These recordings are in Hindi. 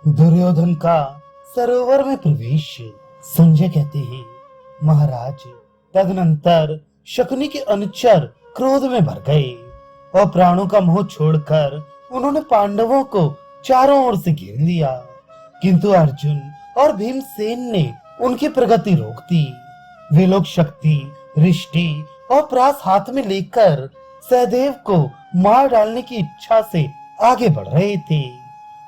दुर्योधन का सरोवर में प्रवेश। संजय कहते हैं, महाराज, तदनंतर शकुनी के अनुचर क्रोध में भर गए और प्राणों का मोह छोड़कर उन्होंने पांडवों को चारों ओर से घेर लिया, किंतु अर्जुन और भीमसेन ने उनकी प्रगति रोक दी। वे लोग शक्ति, रिष्टि और प्रास हाथ में लेकर सहदेव को मार डालने की इच्छा से आगे बढ़ रहे थे,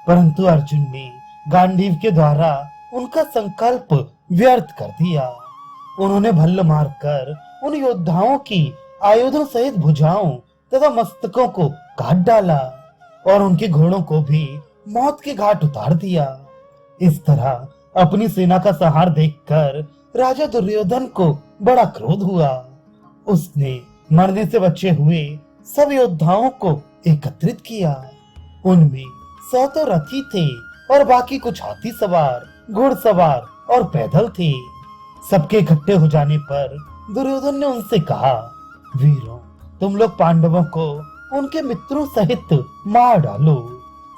परंतु अर्जुन ने गांडीव के द्वारा उनका संकल्प व्यर्थ कर दिया। उन्होंने भल्ल मारकर उन योद्धाओं की आयुधों सहित भुजाओं तथा मस्तकों को काट डाला और उनके घोड़ों को भी मौत के घाट उतार दिया। इस तरह अपनी सेना का संहार देखकर राजा दुर्योधन को बड़ा क्रोध हुआ। उसने मरने से बचे हुए सब योद्धाओं को एकत्रित किया। उनमें 100 तो रथी थे और बाकी कुछ हाथी सवार, घुड़सवार और पैदल थे। सबके इकट्ठे हो जाने पर दुर्योधन ने उनसे कहा, वीरों, तुम लोग पांडवों को उनके मित्रों सहित मार डालो,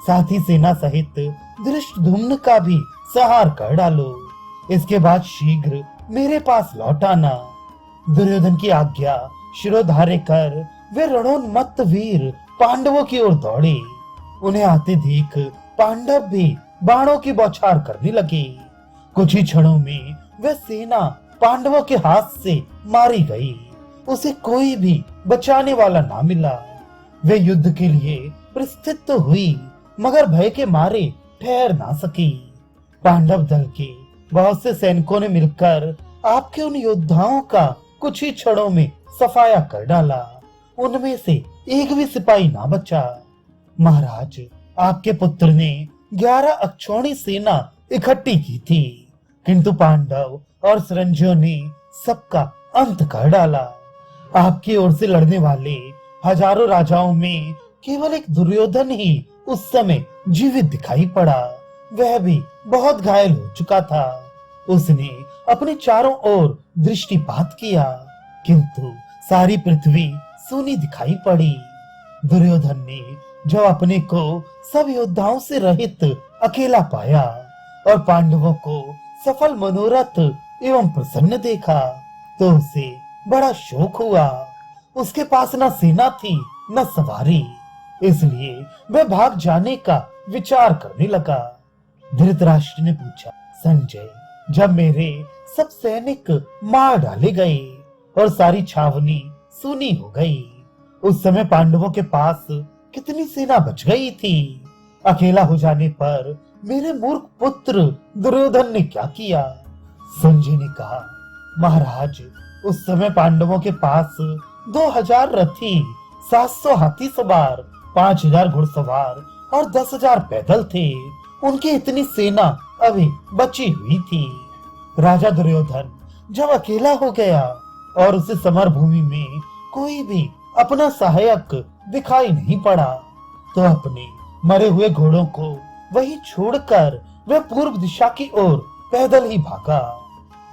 साथ ही सेना सहित धृष्टद्युम्न का भी संहार कर डालो। इसके बाद शीघ्र मेरे पास लौट आना। दुर्योधन की आज्ञा शिरोधार्य कर वे रणोन्मत्त वीर पांडवों की ओर दौड़े। उन्हें आते देख पांडव भी बाणों की बौछार करने लगे। कुछ ही क्षणों में वह सेना पांडवों के हाथ से मारी गई। उसे कोई भी बचाने वाला ना मिला। वे युद्ध के लिए प्रस्थित तो हुई, मगर भय के मारे ठहर ना सकी। पांडव दल के बहुत से सैनिकों ने मिलकर आपके उन योद्धाओं का कुछ ही क्षणों में सफाया कर डाला। उनमें से एक भी सिपाही ना बचा। महाराज, आपके पुत्र ने 11 अक्षौणी सेना इकट्ठी की थी, किंतु पांडव और सरंजियों ने सबका अंत कर डाला। आपकी ओर से लड़ने वाले हजारों राजाओं में केवल एक दुर्योधन ही उस समय जीवित दिखाई पड़ा। वह भी बहुत घायल हो चुका था। उसने अपने चारों ओर दृष्टिपात किया, किंतु सारी पृथ्वी सूनी दिखाई पड़ी। दुर्योधन ने जब अपने को सब योद्धाओं से रहित अकेला पाया और पांडवों को सफल मनोरथ एवं प्रसन्न देखा, तो उसे बड़ा शोक हुआ। उसके पास न सेना थी न सवारी, इसलिए वह भाग जाने का विचार करने लगा। धृतराष्ट्र ने पूछा, संजय, जब मेरे सब सैनिक मार डाले गए और सारी छावनी सूनी हो गई, उस समय पांडवों के पास कितनी सेना बच गई थी? अकेला हो जाने पर मेरे मूर्ख पुत्र दुर्योधन ने क्या किया? संजय ने कहा, महाराज, उस समय पांडवों के पास 2000 रथी, 700 हाथी सवार, 5000 घुड़सवार और 10,000 पैदल थे। उनकी इतनी सेना अभी बची हुई थी। राजा दुर्योधन जब अकेला हो गया और उसे समर भूमि में कोई भी अपना सहायक दिखाई नहीं पड़ा, तो अपने मरे हुए घोड़ों को वही छोड़कर वह पूर्व दिशा की ओर पैदल ही भागा।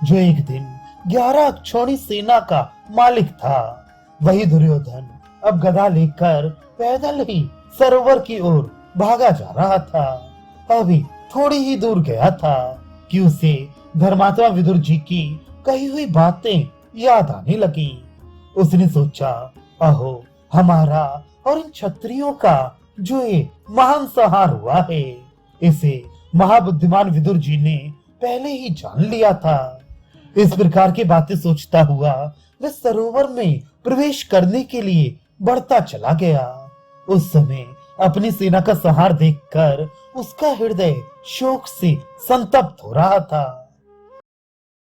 जो एक दिन 11 अक्षौणी सेना का मालिक था, वही दुर्योधन अब गदा लेकर पैदल ही सरोवर की ओर भागा जा रहा था। अभी थोड़ी ही दूर गया था कि उसे धर्मात्मा विदुर जी की कही हुई बातें याद आने लगी। उसने सोचा, अहो, हमारा और इन क्षत्रियों का जो ये महान संहार हुआ है, इसे महाबुद्धिमान विदुर जी ने पहले ही जान लिया था। इस प्रकार की बातें सोचता हुआ वह सरोवर में प्रवेश करने के लिए बढ़ता चला गया। उस समय अपनी सेना का संहार देखकर उसका हृदय शोक से संतप्त हो रहा था।